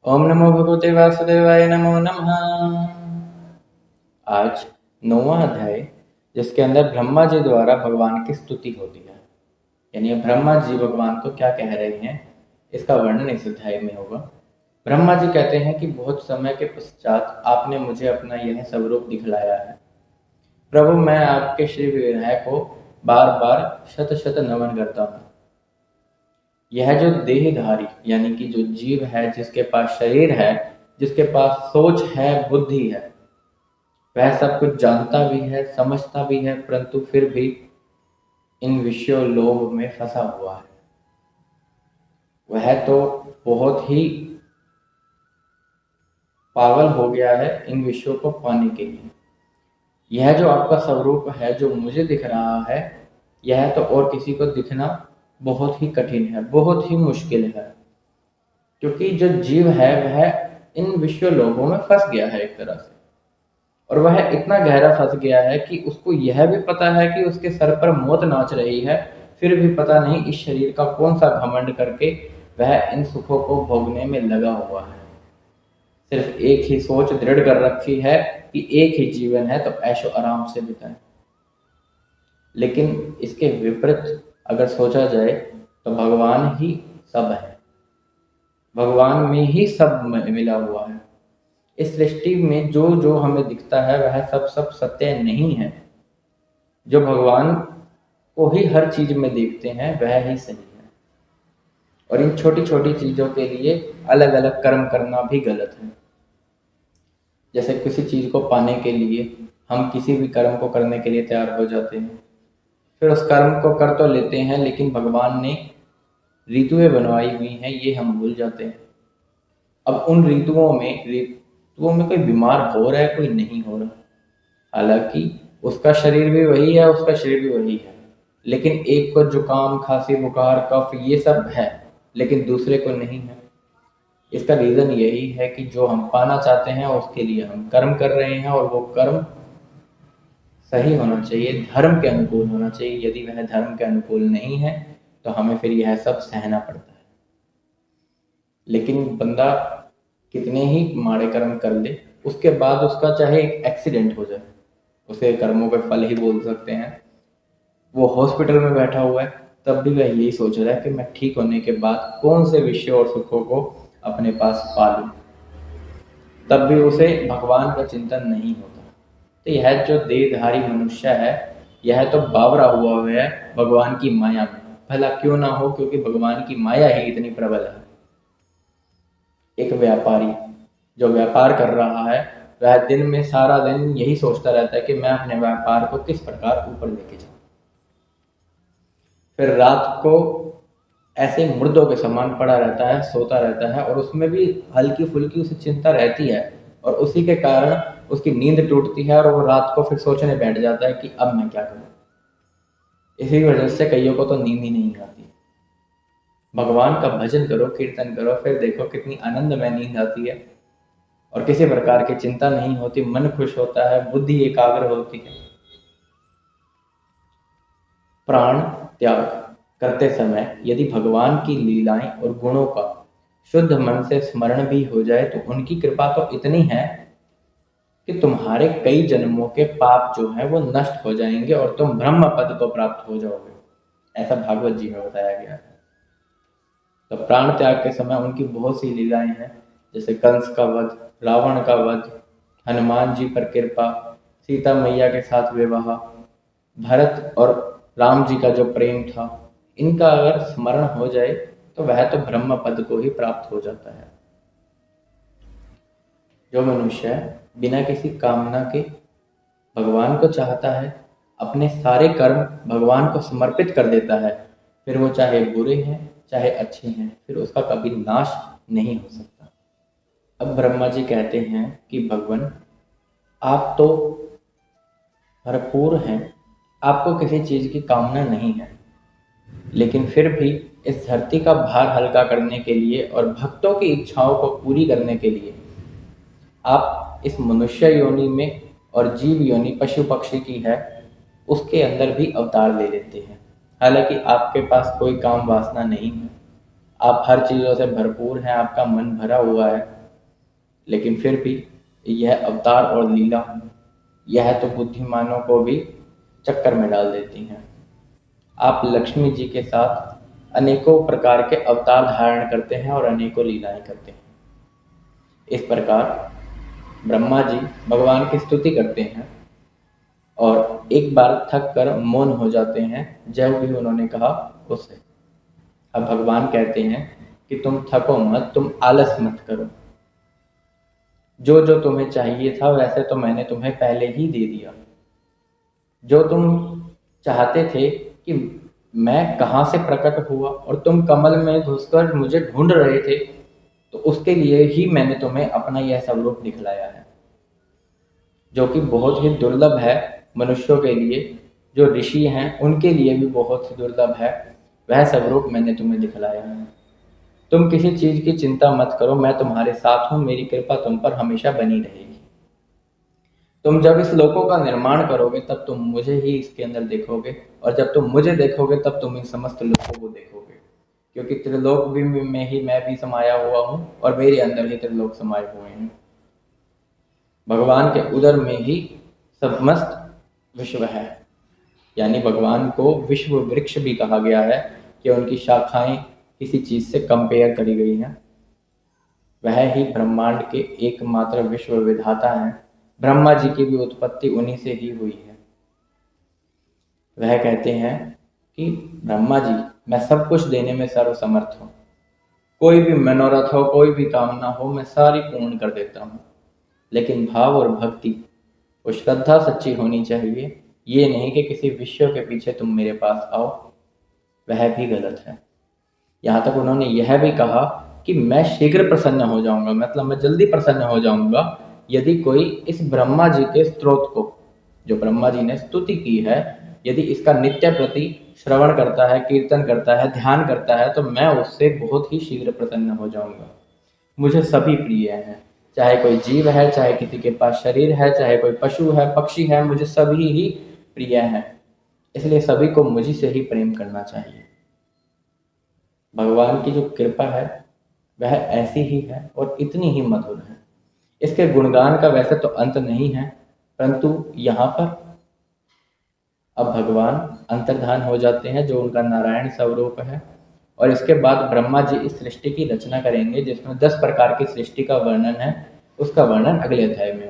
ओम नमो भगवते वासुदेवाय नमो नमः। आज 9वां अध्याय, जिसके अंदर ब्रह्मा जी द्वारा भगवान की स्तुति होती है, यानी ब्रह्मा जी भगवान को क्या कह रहे हैं, इसका वर्णन इस अध्याय में होगा। ब्रह्मा जी कहते हैं कि बहुत समय के पश्चात आपने मुझे अपना यह स्वरूप दिखलाया है। प्रभु, मैं आपके श्री विग्रह को बार बार शत शत नमन करता हूँ। यह जो देहधारी यानी कि जो जीव है, जिसके पास शरीर है, जिसके पास सोच है, बुद्धि है, वह सब कुछ जानता भी है, समझता भी है, परंतु फिर भी इन विषयों लोभ में फंसा हुआ है। वह तो बहुत ही पागल हो गया है इन विषयों को पाने के लिए। यह जो आपका स्वरूप है, जो मुझे दिख रहा है, यह तो और किसी को दिखना बहुत ही कठिन है, बहुत ही मुश्किल है, क्योंकि जो जीव है वह इन विषय लोभों में फंस गया है एक तरह से। और वह इतना गहरा फंस गया है कि उसको यह भी पता है कि उसके सर पर मौत नाच रही है, फिर भी पता नहीं इस शरीर का कौन सा घमंड करके वह इन सुखों को भोगने में लगा हुआ है। सिर्फ एक ही सोच दृढ़ कर रखी है कि एक ही जीवन है, तो ऐशो आराम से बिताएं। लेकिन इसके विपरीत अगर सोचा जाए तो भगवान ही सब है, भगवान में ही सब मिला हुआ है। इस सृष्टि में जो जो हमें दिखता है वह सब सब सत्य नहीं है। जो भगवान को ही हर चीज में देखते हैं वह ही सही है। और इन छोटी छोटी चीजों के लिए अलग अलग कर्म करना भी गलत है। जैसे किसी चीज को पाने के लिए हम किसी भी कर्म को करने के लिए तैयार हो जाते हैं, फिर उस कर्म को कर तो लेते हैं, लेकिन भगवान ने ऋतुएं बनवाई हुई हैं, ये हम भूल जाते हैं। अब उन ऋतुओं में कोई बीमार हो रहा है, कोई नहीं हो रहा। हालांकि उसका शरीर भी वही है, उसका शरीर भी वही है, लेकिन एक को जुकाम, खांसी, बुखार, कफ ये सब है, लेकिन दूसरे को नहीं है। इसका रीजन यही है कि जो हम पाना चाहते हैं उसके लिए हम कर्म कर रहे हैं, और वो कर्म सही होना चाहिए, धर्म के अनुकूल होना चाहिए। यदि वह धर्म के अनुकूल नहीं है तो हमें फिर यह सब सहना पड़ता है। लेकिन बंदा कितने ही माड़े कर्म कर ले, उसके बाद उसका चाहे एक एक्सीडेंट हो जाए, उसे कर्मों के फल ही बोल सकते हैं। वो हॉस्पिटल में बैठा हुआ है, तब भी वह यही सोच रहा है कि मैं ठीक होने के बाद कौन से विषय और सुखों को अपने पास पालूं। तब भी उसे भगवान का चिंतन नहीं होता। तो यह जो देहधारी मनुष्य है, यह तो बावरा हुआ है भगवान की माया में। भला क्यों ना हो, क्योंकि भगवान की माया ही इतनी प्रबल है। एक व्यापारी जो व्यापार कर रहा है, वह दिन में सारा दिन यही सोचता रहता है कि मैं अपने व्यापार को किस प्रकार ऊपर लेके जाऊं। फिर रात को ऐसे मुर्दों के समान पड़ा रहता है, सोता रहता है, और उसमें भी हल्की फुल्की उसे चिंता रहती है, और उसी के कारण उसकी नींद टूटती है, और वो रात को फिर सोचने बैठ जाता है कि अब मैं क्या करूं। इसी वजह से कईयों को तो नींद ही नहीं आती। भगवान का भजन करो, कीर्तन करो, फिर देखो कितनी आनंदमय नींद आती है, और किसी प्रकार की चिंता नहीं होती, मन खुश होता है, बुद्धि एकाग्र होती है। प्राण त्याग करते समय यदि भगवान की लीलाएं और गुणों का शुद्ध मन से स्मरण भी हो जाए, तो उनकी कृपा तो इतनी है कि तुम्हारे कई जन्मों के पाप जो हैं वो नष्ट हो जाएंगे, और तुम ब्रह्म पद को प्राप्त हो जाओगे। ऐसा भागवत जी में बताया गया है। तो प्राण त्याग के समय उनकी बहुत सी लीलाएं हैं, जैसे कंस का वध, रावण का वध, हनुमान जी पर कृपा, सीता मैया के साथ विवाह, भरत और राम जी का जो प्रेम था, इनका अगर स्मरण हो जाए तो वह तो ब्रह्म पद को ही प्राप्त हो जाता है। जो मनुष्य बिना किसी कामना के भगवान को चाहता है, अपने सारे कर्म भगवान को समर्पित कर देता है, फिर वो चाहे बुरे हैं चाहे अच्छे हैं, फिर उसका कभी नाश नहीं हो सकता। अब ब्रह्मा जी कहते हैं कि भगवान, आप तो भरपूर हैं, आपको किसी चीज की कामना नहीं है, लेकिन फिर भी इस धरती का भार हल्का करने के लिए और भक्तों की इच्छाओं को पूरी करने के लिए आप इस मनुष्य योनि में, और जीव योनि पशु पक्षी की है, उसके अंदर भी अवतार ले लेते हैं। हालांकि आपके पास कोई काम वासना नहीं है, आप हर चीज़ों से भरपूर हैं, आपका मन भरा हुआ है, लेकिन फिर भी यह अवतार और लीला यह तो बुद्धिमानों को भी चक्कर में डाल देती हैं। आप लक्ष्मी जी के साथ अनेकों प्रकार के अवतार धारण करते हैं और अनेकों लीलाएं करते हैं। इस प्रकार ब्रह्मा जी भगवान की स्तुति करते हैं और एक बार थक कर मौन हो जाते हैं जब भी उन्होंने कहा उसे। अब भगवान कहते हैं कि तुम थको मत, तुम आलस मत करो, जो जो तुम्हें चाहिए था वैसे तो मैंने तुम्हें पहले ही दे दिया। जो तुम चाहते थे कि मैं कहाँ से प्रकट हुआ और तुम कमल में घुसकर मुझे ढूंढ रहे थे, तो उसके लिए ही मैंने तुम्हें अपना यह स्वरूप दिखलाया है, जो कि बहुत ही दुर्लभ है मनुष्यों के लिए। जो ऋषि हैं उनके लिए भी बहुत ही दुर्लभ है, वह स्वरूप मैंने तुम्हें दिखलाया है। तुम किसी चीज़ की चिंता मत करो, मैं तुम्हारे साथ हूँ, मेरी कृपा तुम पर हमेशा बनी रहेगी। तुम जब इस लोकों का निर्माण करोगे तब तुम मुझे ही इसके अंदर देखोगे, और जब तुम मुझे देखोगे तब तुम इन समस्त लोकों को देखोगे, क्योंकि त्रिलोक भी में ही मैं भी समाया हुआ हूँ और मेरे अंदर ही त्रिलोक समाये हुए हैं। भगवान के उदर में ही समस्त विश्व है, यानी भगवान को विश्व वृक्ष भी कहा गया है कि उनकी शाखाएं किसी चीज़ से कंपेयर करी गई हैं। वह ही ब्रह्मांड के एकमात्र विश्व विधाता हैं। ब्रह्मा जी की भी उत्पत्ति उन्हीं से ही हुई है। वह कहते हैं कि ब्रह्मा जी, मैं सब कुछ देने में सर्वसमर्थ हूँ, कोई भी मनोरथ हो, कोई भी कामना हो, मैं सारी पूर्ण कर देता हूँ, लेकिन भाव और भक्ति और श्रद्धा सच्ची होनी चाहिए। ये नहीं कि किसी विषय के पीछे तुम मेरे पास आओ, वह भी गलत है। यहाँ तक उन्होंने यह भी कहा कि मैं शीघ्र प्रसन्न हो जाऊंगा, मतलब मैं जल्दी प्रसन्न हो जाऊंगा यदि कोई इस ब्रह्मा जी के स्तोत्र को, जो ब्रह्मा जी ने स्तुति की है, यदि इसका नित्य प्रति श्रवण करता है, कीर्तन करता है, ध्यान करता है, तो मैं उससे बहुत ही शीघ्र प्रसन्न हो जाऊंगा। मुझे सभी प्रिय हैं, चाहे कोई जीव है, चाहे किसी के पास शरीर है, चाहे कोई पशु है, पक्षी है, मुझे सभी ही प्रिय हैं, इसलिए सभी को मुझी से ही प्रेम करना चाहिए। भगवान की जो कृपा है वह ऐसी ही है और इतनी ही मधुर है। इसके गुणगान का वैसे तो अंत नहीं है, परंतु यहाँ पर अब भगवान अंतर्धान हो जाते हैं, जो उनका नारायण स्वरूप है, और इसके बाद ब्रह्मा जी इस सृष्टि की रचना करेंगे, जिसमें 10 प्रकार की सृष्टि का वर्णन है। उसका वर्णन अगले अध्याय में